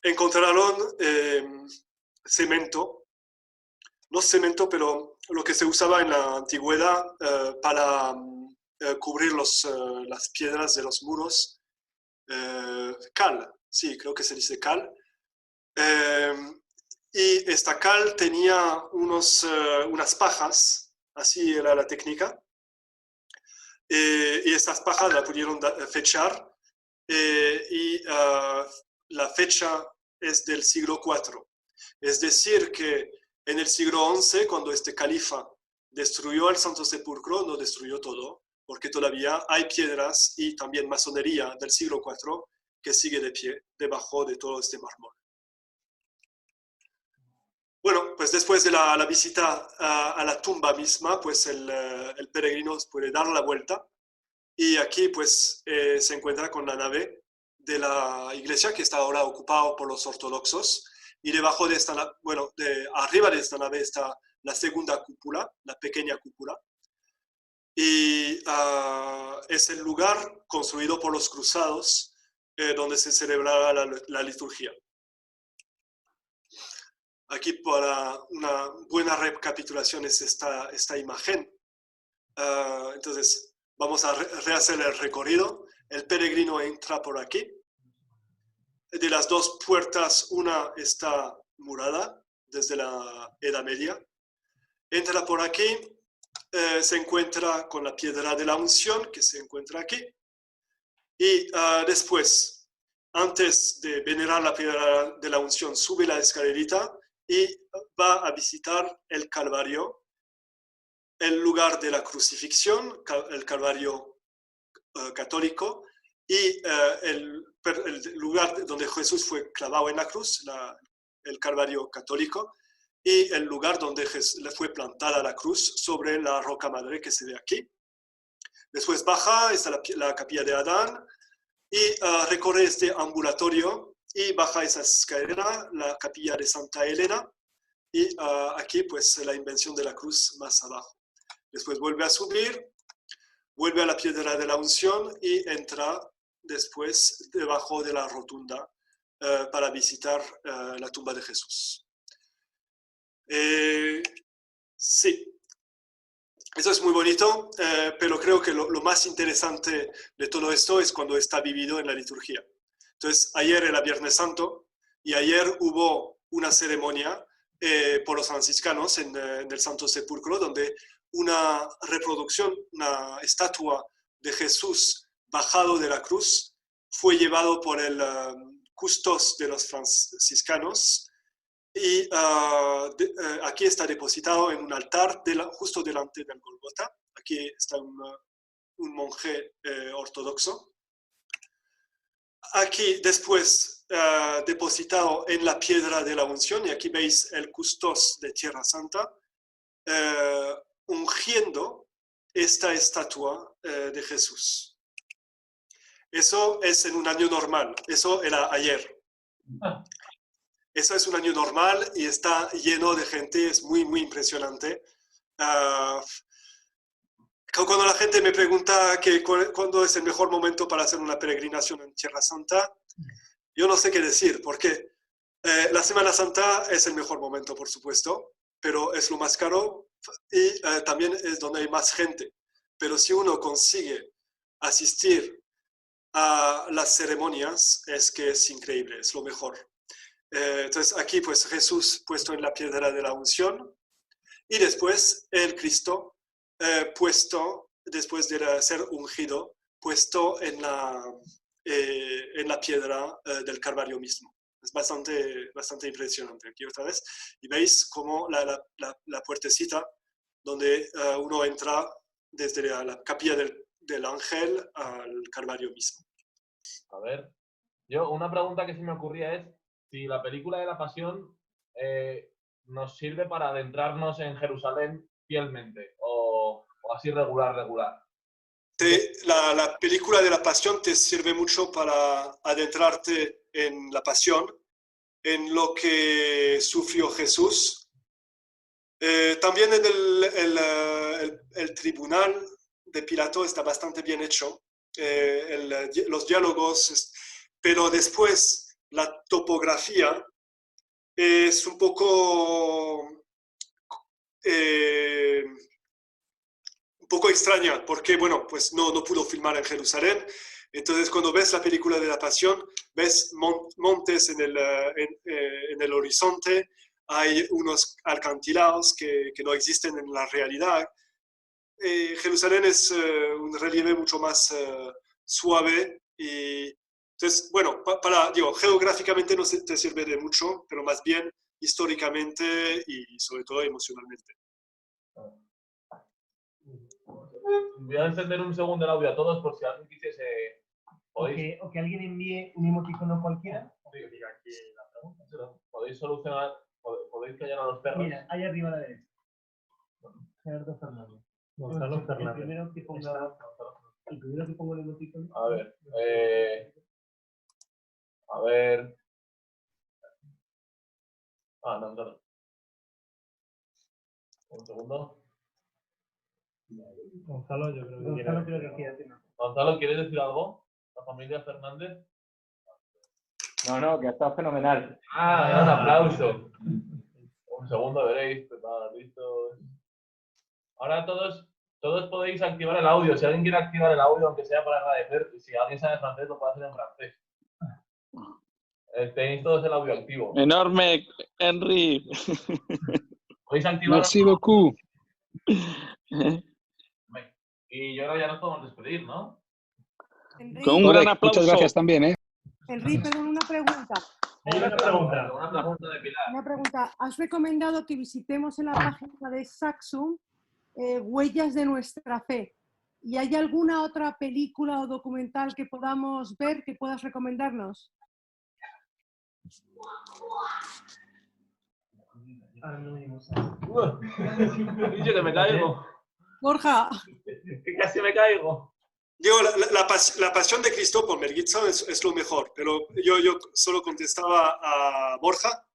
encontraron cemento, no cemento, pero lo que se usaba en la antigüedad para cubrir las piedras de los muros. Cal, sí, creo que se dice cal. Y esta cal tenía unas pajas, así era la técnica, y estas pajas la pudieron fechar, y la fecha es del siglo IV. Es decir, que en el siglo XI, cuando este califa destruyó el Santo Sepulcro, no destruyó todo, porque todavía hay piedras y también masonería del siglo IV que sigue de pie debajo de todo este mármol. Bueno, pues después de la visita a la tumba misma, pues el peregrino puede dar la vuelta y aquí pues se encuentra con la nave de la iglesia que está ahora ocupada por los ortodoxos y debajo de esta, bueno, arriba de esta nave está la segunda cúpula, la pequeña cúpula, y es el lugar construido por los cruzados donde se celebraba la liturgia. Aquí para una buena recapitulación es esta imagen. Entonces vamos a rehacer el recorrido. El peregrino entra por aquí. De las dos puertas, una está murada desde la Edad Media. Entra por aquí, se encuentra con la piedra de la unción que se encuentra aquí. Y después, antes de venerar la piedra de la unción, sube la escalerita y va a visitar el Calvario, el lugar de la crucifixión, el Calvario católico, y el lugar donde Jesús fue clavado en la cruz, el Calvario católico, y el lugar donde le fue plantada la cruz sobre la roca madre que se ve aquí. Después baja, está la capilla de Adán, y recorre este ambulatorio y baja esa escalera, la capilla de Santa Elena, y aquí pues la invención de la cruz más abajo. Después vuelve a subir, vuelve a la piedra de la unción y entra después debajo de la rotunda para visitar la tumba de Jesús. Sí, eso es muy bonito, pero creo que lo más interesante de todo esto es cuando está vivido en la liturgia. Entonces, ayer era Viernes Santo y ayer hubo una ceremonia por los franciscanos en el Santo Sepulcro, donde una reproducción, una estatua de Jesús bajado de la cruz fue llevado por el custos de los franciscanos y aquí está depositado en un altar justo delante del Golgota. Aquí está un monje ortodoxo. Aquí después depositado en la piedra de la unción, y aquí veis el custos de Tierra Santa, ungiendo esta estatua de Jesús. Eso es en un año normal, eso era ayer. Eso es un año normal y está lleno de gente, es muy, muy impresionante. Cuando la gente me pregunta cuándo es el mejor momento para hacer una peregrinación en Tierra Santa, yo no sé qué decir, porque la Semana Santa es el mejor momento, por supuesto, pero es lo más caro y también es donde hay más gente. Pero si uno consigue asistir a las ceremonias, es que es increíble, es lo mejor. Entonces aquí pues Jesús puesto en la piedra de la unción y después el Cristo puesto, después de ser ungido, puesto en la piedra del Calvario mismo. Es bastante impresionante. Aquí otra vez. Y veis como la puertecita donde uno entra desde la capilla del ángel al Calvario mismo. A ver, una pregunta que se me ocurría es si la película de la Pasión nos sirve para adentrarnos en Jerusalén fielmente o así regular. La película de la Pasión te sirve mucho para adentrarte en la Pasión, en lo que sufrió Jesús. También el tribunal de Pilato está bastante bien hecho, los diálogos, pero después la topografía es un poco extraña, porque bueno, pues no pudo filmar en Jerusalén. Entonces cuando ves la película de la Pasión, ves montes en el horizonte, hay unos acantilados que no existen en la realidad. Jerusalén es un relieve mucho más suave y entonces, bueno, geográficamente no te sirve de mucho, pero más bien históricamente y sobre todo emocionalmente. Voy a encender un segundo el audio a todos por si alguien quisiese... O que alguien envíe un emoticono cualquiera. Sí, diga aquí la pregunta. Podéis solucionar, podéis callar a los perros. Mira, ahí arriba a la derecha. Gerardo Fernández. Gonzalo El Fernández. primero que ponga, el primero que ponga el emoticón. A ver. A ver. No, claro. Un segundo. Gonzalo, yo creo que Gonzalo quiere- creo que quiere decir nada. Gonzalo, ¿quieres decir algo? La familia Fernández. No, que está fenomenal. Un aplauso. Un segundo, veréis. Preparados, listos. Ahora todos podéis activar el audio. Si alguien quiere activar el audio, aunque sea para agradecer, si alguien sabe francés, lo puede hacer en francés. Tenéis todos el audio activo. Enorme, Henry. Podéis activar. Merci beaucoup. Y yo ahora ya nos podemos despedir, ¿no? Enrique, Con un gran aplauso. Muchas gracias también, ¿eh? Enrique, perdón, una pregunta. Una pregunta. Una pregunta de Pilar. Una pregunta. Has recomendado que visitemos en la página de Saxum Huellas de nuestra fe. ¿Y hay alguna otra película o documental que podamos ver que puedas recomendarnos? Anónimos. Dice que me caigo. Borja, Que casi me caigo. Digo, la pasión de Cristo por Mel Gibson es lo mejor, pero yo solo contestaba a Borja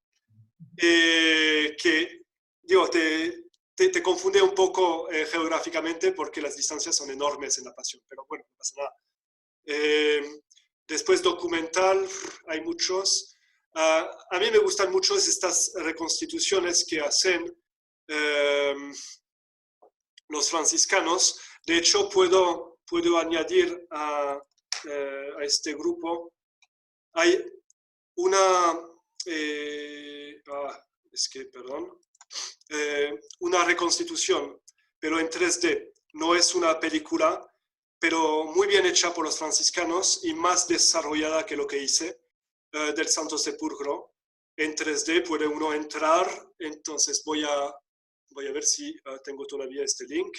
que digo, te confunde un poco geográficamente porque las distancias son enormes en la pasión, pero bueno, no pasa nada. Después documental, hay muchos. A mí me gustan mucho estas reconstituciones que hacen los franciscanos. De hecho, puedo añadir a este grupo. Hay una reconstitución, pero en 3D. No es una película, pero muy bien hecha por los franciscanos y más desarrollada que lo que hice del Santo Sepulcro. En 3D puede uno entrar, entonces voy a ver si tengo todavía este link.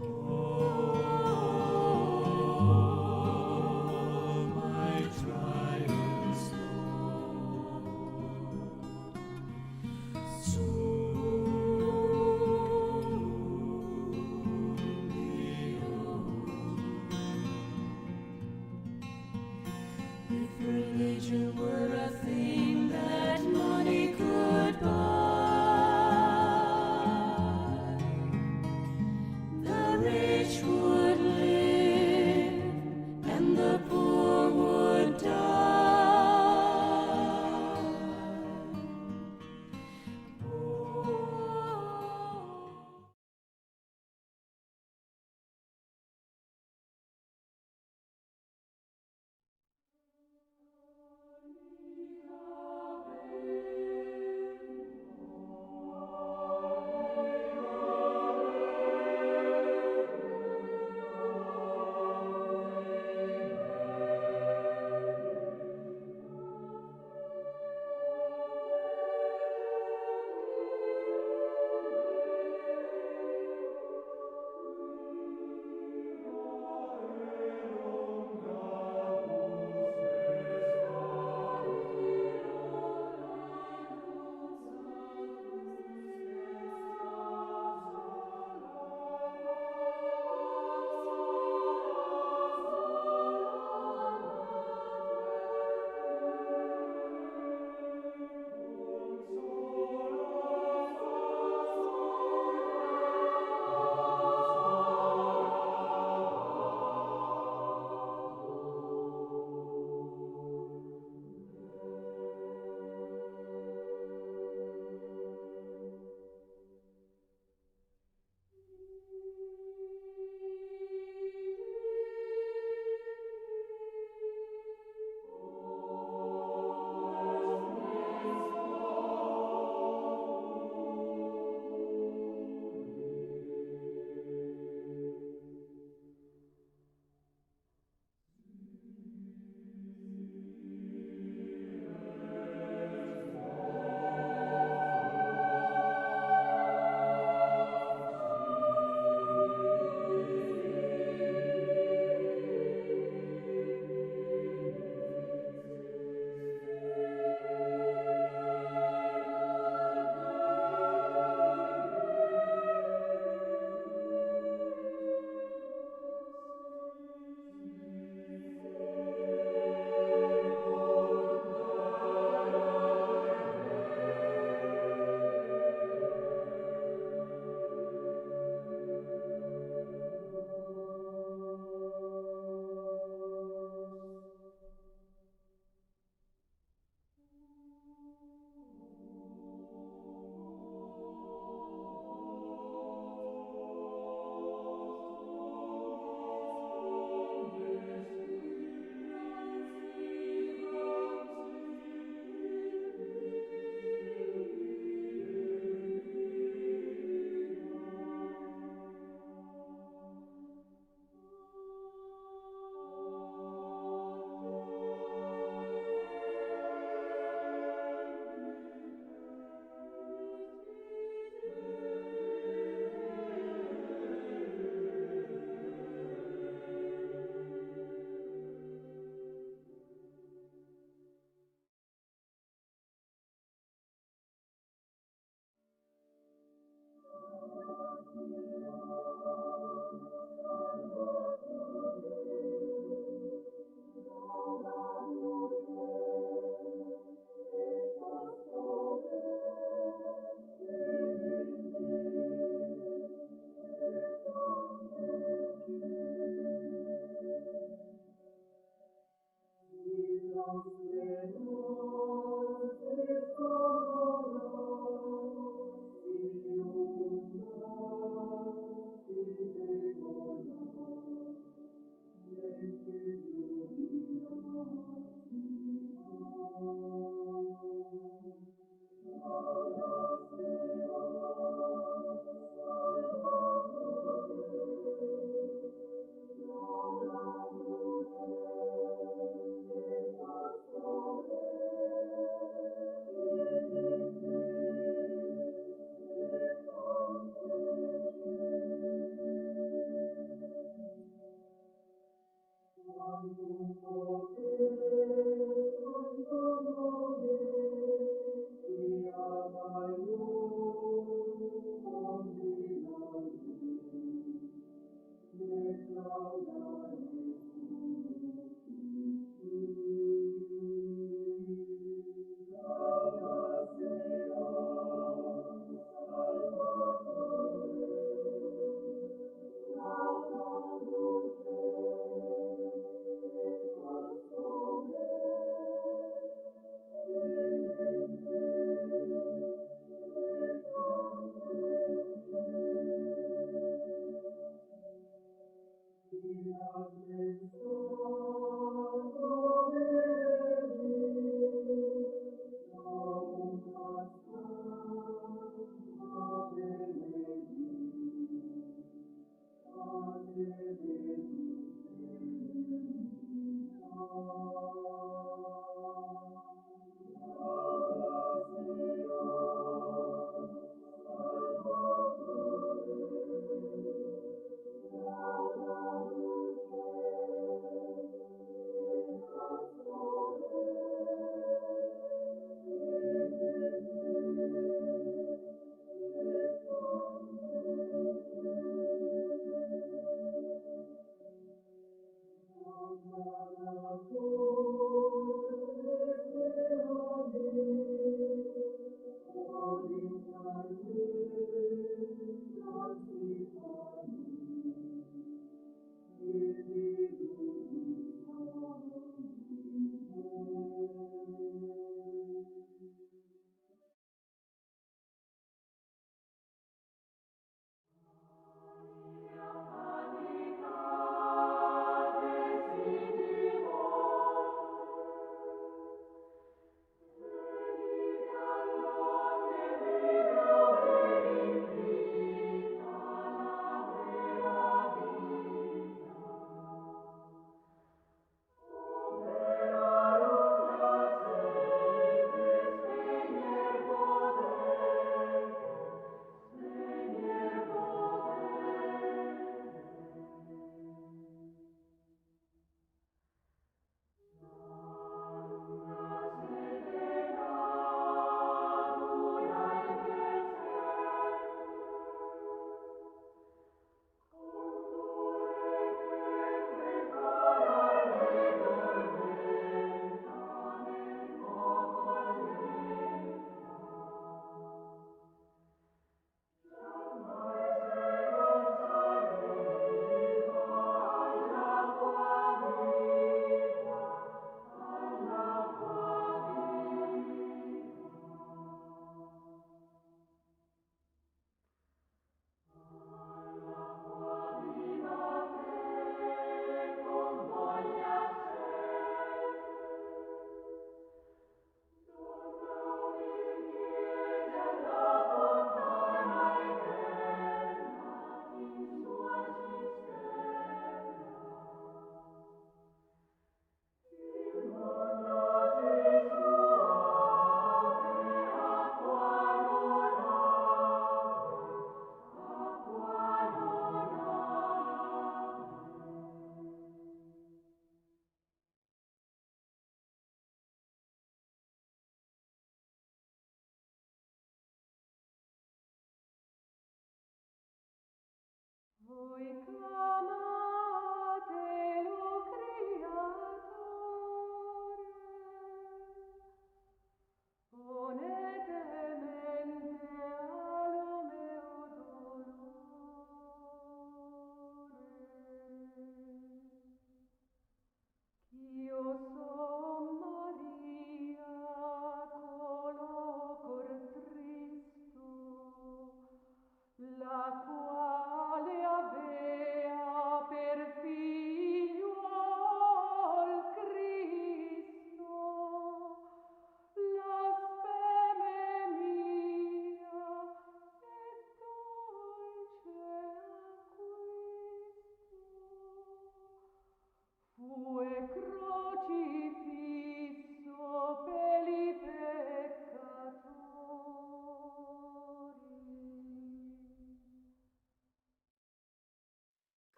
Oh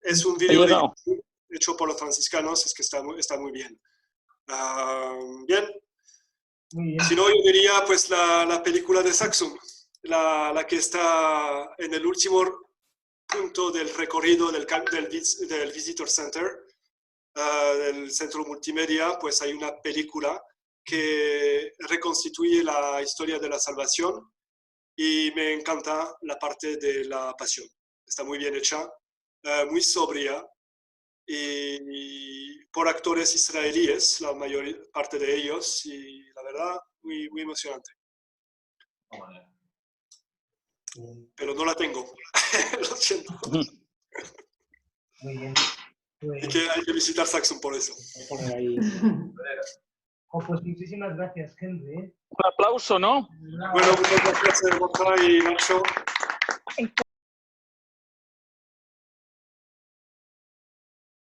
Es un Ha video de llegado. YouTube hecho por los franciscanos, es que está muy bien. Bien, Muy bien. si no, yo diría pues la película de Saxum, la que está en el último punto del recorrido del Visitor Center, del centro multimedia, pues hay una película que reconstituye la historia de la salvación y me encanta la parte de la pasión. Está muy bien hecha, muy sobria y por actores israelíes, la mayor parte de ellos, y la verdad, muy emocionante. De manera. Pero no la tengo, lo siento. Muy bien. Hay que visitar Saxum por eso. Voy a poner ahí. Pues muchísimas gracias, Henry. Un aplauso, ¿no? Bueno, muchas gracias, Borja y Nacho.